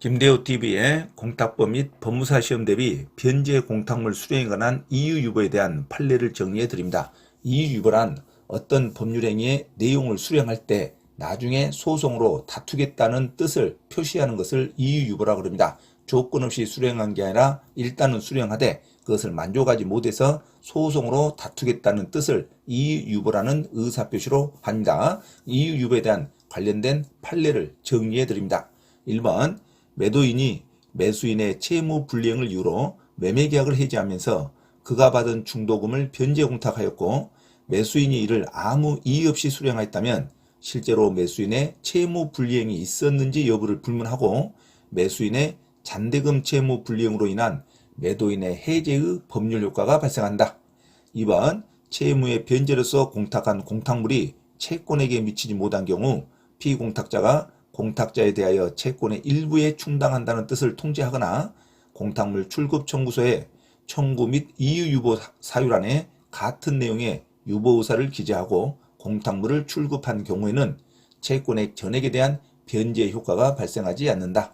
김대호TV의 공탁법 및 법무사 시험 대비 변제 공탁물 수령에 관한 이유유보에 대한 판례를 정리해 드립니다. 이유유보란 어떤 법률행위의 내용을 수령할 때 나중에 소송으로 다투겠다는 뜻을 표시하는 것을 이유유보라고 합니다. 조건 없이 수령한 게 아니라 일단은 수령하되 그것을 만족하지 못해서 소송으로 다투겠다는 뜻을 이유유보라는 의사표시로 합니다. 이유유보에 대한 관련된 판례를 정리해 드립니다. 1번 매도인이 매수인의 채무 불이행을 이유로 매매계약을 해지하면서 그가 받은 중도금을 변제공탁하였고 매수인이 이를 아무 이의 없이 수령하였다면 실제로 매수인의 채무 불이행이 있었는지 여부를 불문하고 매수인의 잔대금 채무 불이행으로 인한 매도인의 해제의 법률 효과가 발생한다. 2번 채무의 변제로서 공탁한 공탁물이 채권에게 미치지 못한 경우 피공탁자가 공탁자에 대하여 채권의 일부에 충당한다는 뜻을 통지하거나 공탁물 출급 청구서에 청구 및 이유유보 사유란에 같은 내용의 유보의사를 기재하고 공탁물을 출급한 경우에는 채권의 전액에 대한 변제 효과가 발생하지 않는다.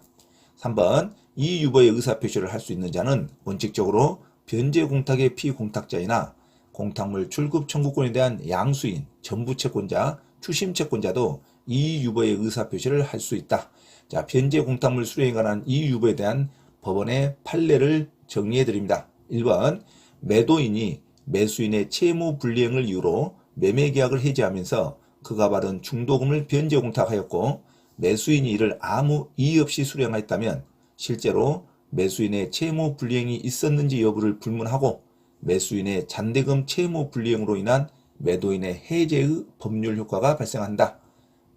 3번 이유유보의 의사표시를 할 수 있는 자는 원칙적으로 변제 공탁의 피공탁자이나 공탁물 출급 청구권에 대한 양수인, 전부채권자, 추심채권자도 이유유보의 의사표시를 할 수 있다. 자, 변제 공탁물 수령에 관한 이유유보에 대한 법원의 판례를 정리해 드립니다. 1번 매도인이 매수인의 채무 불이행을 이유로 매매계약을 해지하면서 그가 받은 중도금을 변제 공탁하였고 매수인이 이를 아무 이의 없이 수령하였다면 실제로 매수인의 채무 불이행이 있었는지 여부를 불문하고 매수인의 잔대금 채무 불이행으로 인한 매도인의 해제의 법률 효과가 발생한다.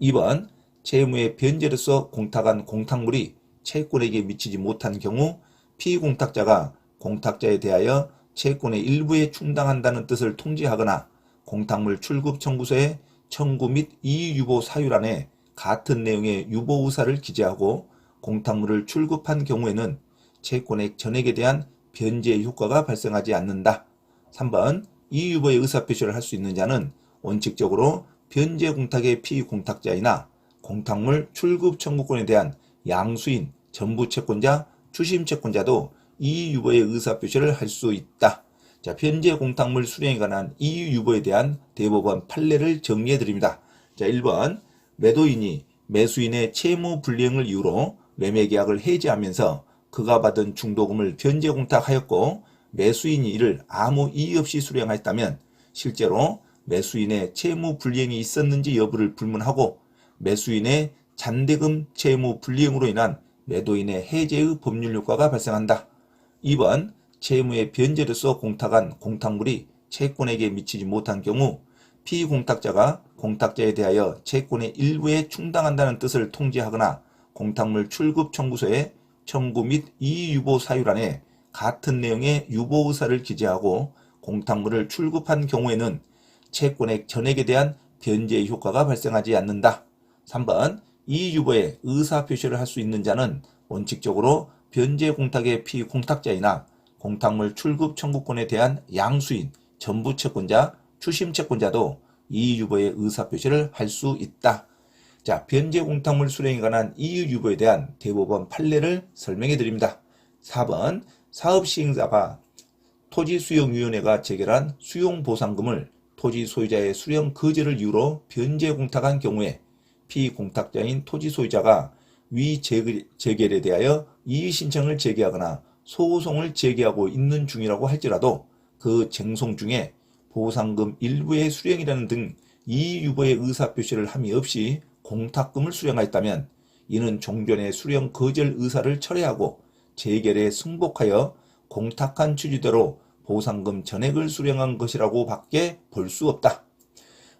2번 채무의 변제로서 공탁한 공탁물이 채권에게 미치지 못한 경우 피공탁자가 공탁자에 대하여 채권의 일부에 충당한다는 뜻을 통지하거나 공탁물 출급 청구서에 청구 및 이유유보 사유란에 같은 내용의 유보의사를 기재하고 공탁물을 출급한 경우에는 채권의 전액에 대한 변제 효과가 발생하지 않는다. 3번 이유유보의 의사표시를 할 수 있는 자는 원칙적으로 변제 공탁의 피공탁자이나 공탁물 출급 청구권에 대한 양수인, 전부채권자, 추심채권자도 이유유보의 의사표시를 할 수 있다. 자, 변제 공탁물 수령에 관한 이유유보에 대한 대법원 판례를 정리해 드립니다. 자, 1번 매도인이 매수인의 채무 불이행을 이유로 매매계약을 해지하면서 그가 받은 중도금을 변제 공탁하였고 매수인이 이를 아무 이의 없이 수령하였다면 실제로 매수인의 채무 불이행이 있었는지 여부를 불문하고 매수인의 잔대금 채무 불이행으로 인한 매도인의 해제의 법률 효과가 발생한다. 2번 채무의 변제로서 공탁한 공탁물이 채권에게 미치지 못한 경우 피공탁자가 공탁자에 대하여 채권의 일부에 충당한다는 뜻을 통지하거나 공탁물 출급 청구서에 청구 및 이유유보 사유란에 같은 내용의 유보의사를 기재하고 공탁물을 출급한 경우에는 채권의 전액에 대한 변제 효과가 발생하지 않는다. 3번 이유유보의 의사표시를 할 수 있는 자는 원칙적으로 변제 공탁의 피공탁자이나 공탁물 출급 청구권에 대한 양수인, 전부채권자, 추심채권자도 이유유보의 의사표시를 할 수 있다. 자, 변제 공탁물 수령에 관한 이유유보에 대한 대법원 판례를 설명해 드립니다. 4번 사업시행자가 토지수용위원회가 체결한 수용보상금을 토지 소유자의 수령 거절을 이유로 변제 공탁한 경우에 피공탁자인 토지 소유자가 위 재결에 대하여 이의 신청을 제기하거나 소송을 제기하고 있는 중이라고 할지라도 그 쟁송 중에 보상금 일부의 수령이라는 등 이유유보의 의사표시를 함이 없이 공탁금을 수령하였다면 이는 종전의 수령 거절 의사를 철회하고 재결에 승복하여 공탁한 취지대로 보상금 전액을 수령한 것이라고 밖에 볼 수 없다.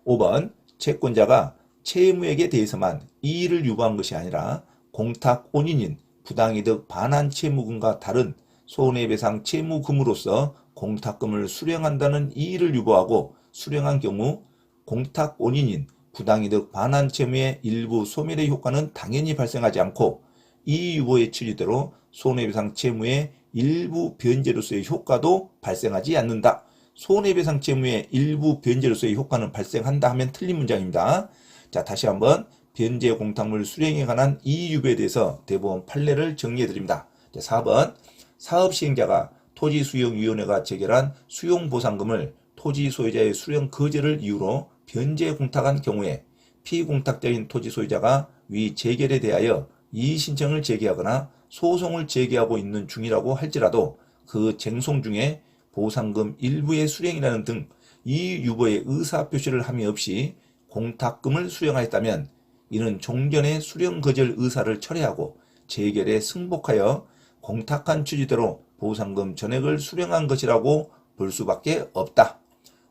5번 채권자가 채무액에 대해서만 이의를 유보한 것이 아니라 공탁 원인인 부당이득 반환 채무금과 다른 손해배상 채무금으로서 공탁금을 수령한다는 이의를 유보하고 수령한 경우 공탁 원인인 부당이득 반환 채무의 일부 소멸의 효과는 당연히 발생하지 않고 이의 유보의 취지대로 손해배상 채무의 일부 변제로서의 효과도 발생하지 않는다. 손해배상 채무의 일부 변제로서의 효과는 발생한다 하면 틀린 문장입니다. 자, 다시 한번 변제 공탁물 수령에 관한 이의유보에 대해서 대법원 판례를 정리해 드립니다. 4번 사업시행자가 토지수용위원회가 체결한 수용보상금을 토지 소유자의 수령 거절을 이유로 변제 공탁한 경우에 피공탁자인 토지 소유자가 위 재결에 대하여 이의 신청을 제기하거나 소송을 제기하고 있는 중이라고 할지라도 그 쟁송 중에 보상금 일부의 수령이라는 등 이의 유보의 의사표시를 함이 없이 공탁금을 수령하였다면 이는 종전의 수령 거절 의사를 철회하고 재결에 승복하여 공탁한 취지대로 보상금 전액을 수령한 것이라고 볼 수밖에 없다.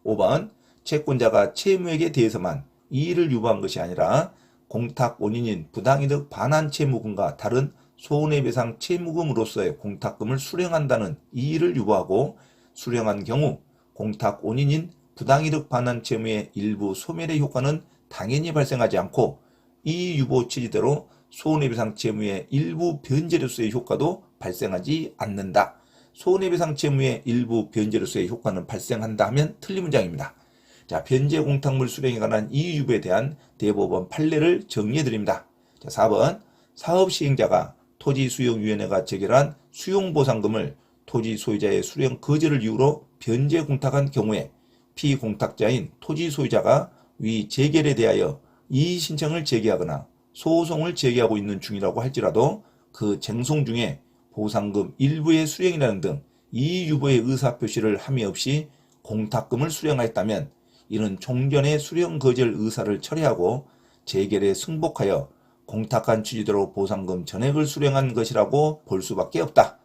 5번 채권자가 채무액에 대해서만 이의를 유보한 것이 아니라 공탁 원인인 부당이득 반환 채무금과 다른 손해배상 채무금으로서의 공탁금을 수령한다는 이의를 유보하고 수령한 경우 공탁 원인인 부당이득 반환 채무의 일부 소멸의 효과는 당연히 발생하지 않고 이의 유보 취지대로 손해배상 채무의 일부 변제로서의 효과도 발생하지 않는다. 손해배상 채무의 일부 변제로서의 효과는 발생한다 하면 틀린 문장입니다. 자, 변제 공탁물 수령에 관한 이의 유보에 대한 대법원 판례를 정리해 드립니다. 자, 4번 사업시행자가 토지수용위원회가 체결한 수용보상금을 토지 소유자의 수령 거절을 이유로 변제 공탁한 경우에 피공탁자인 토지 소유자가 위 재결에 대하여 이의 신청을 제기하거나 소송을 제기하고 있는 중이라고 할지라도 그 쟁송 중에 보상금 일부의 수령이라는 등 이의 유보의 의사표시를 함이 없이 공탁금을 수령하였다면 이는 종전의 수령 거절 의사를 철회하고 재결에 승복하여 공탁한 취지대로 보상금 전액을 수령한 것이라고 볼 수밖에 없다.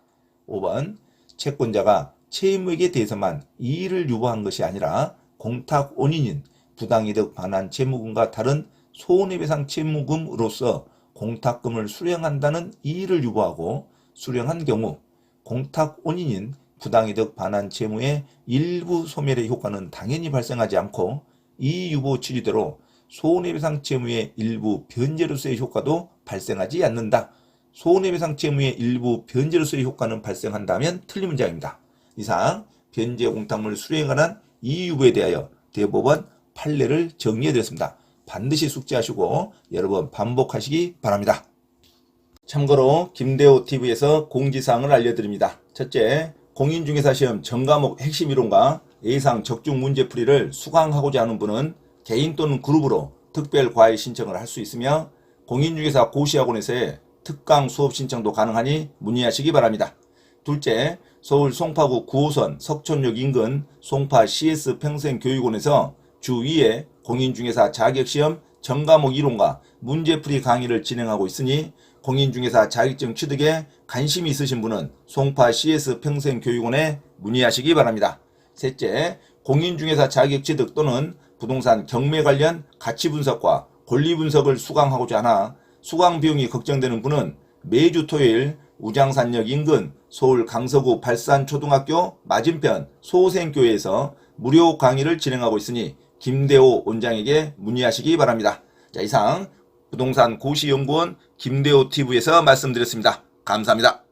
5번 채권자가 채무액에 대해서만 이의를 유보한 것이 아니라 공탁 원인인 부당이득 반환 채무금과 다른 손해배상 채무금으로서 공탁금을 수령한다는 이의를 유보하고 수령한 경우 공탁 원인인 부당이득 반환 채무의 일부 소멸의 효과는 당연히 발생하지 않고 이의 유보 취지대로 손해배상 채무의 일부 변제로서의 효과도 발생하지 않는다. 손해배상 채무의 일부 변제로서의 효과는 발생한다면 틀린 문장입니다. 이상 변제 공탁물 수령에 관한 이의 유보에 대하여 대법원 판례를 정리해 드렸습니다. 반드시 숙지하시고 여러 번 반복하시기 바랍니다. 참고로 김대호TV에서 공지사항을 알려드립니다. 첫째, 공인중개사시험 전과목 핵심 이론과 예상 적중 문제풀이를 수강하고자 하는 분은 개인 또는 그룹으로 특별 과외 신청을 할 수 있으며 공인중개사 고시학원에서의 특강 수업 신청도 가능하니 문의하시기 바랍니다. 둘째, 서울 송파구 9호선 석촌역 인근 송파 CS 평생교육원에서 주 2회 공인중개사 자격시험 전과목 이론과 문제풀이 강의를 진행하고 있으니 공인중개사 자격증 취득에 관심이 있으신 분은 송파 CS 평생교육원에 문의하시기 바랍니다. 셋째, 공인중개사 자격 취득 또는 부동산 경매 관련 가치분석과 권리분석을 수강하고자 하나 수강 비용이 걱정되는 분은 매주 토요일 우장산역 인근 서울 강서구 발산초등학교 맞은편 소생교회에서 무료 강의를 진행하고 있으니 김대호 원장에게 문의하시기 바랍니다. 자, 이상 부동산 고시연구원 김대호TV에서 말씀드렸습니다. 감사합니다.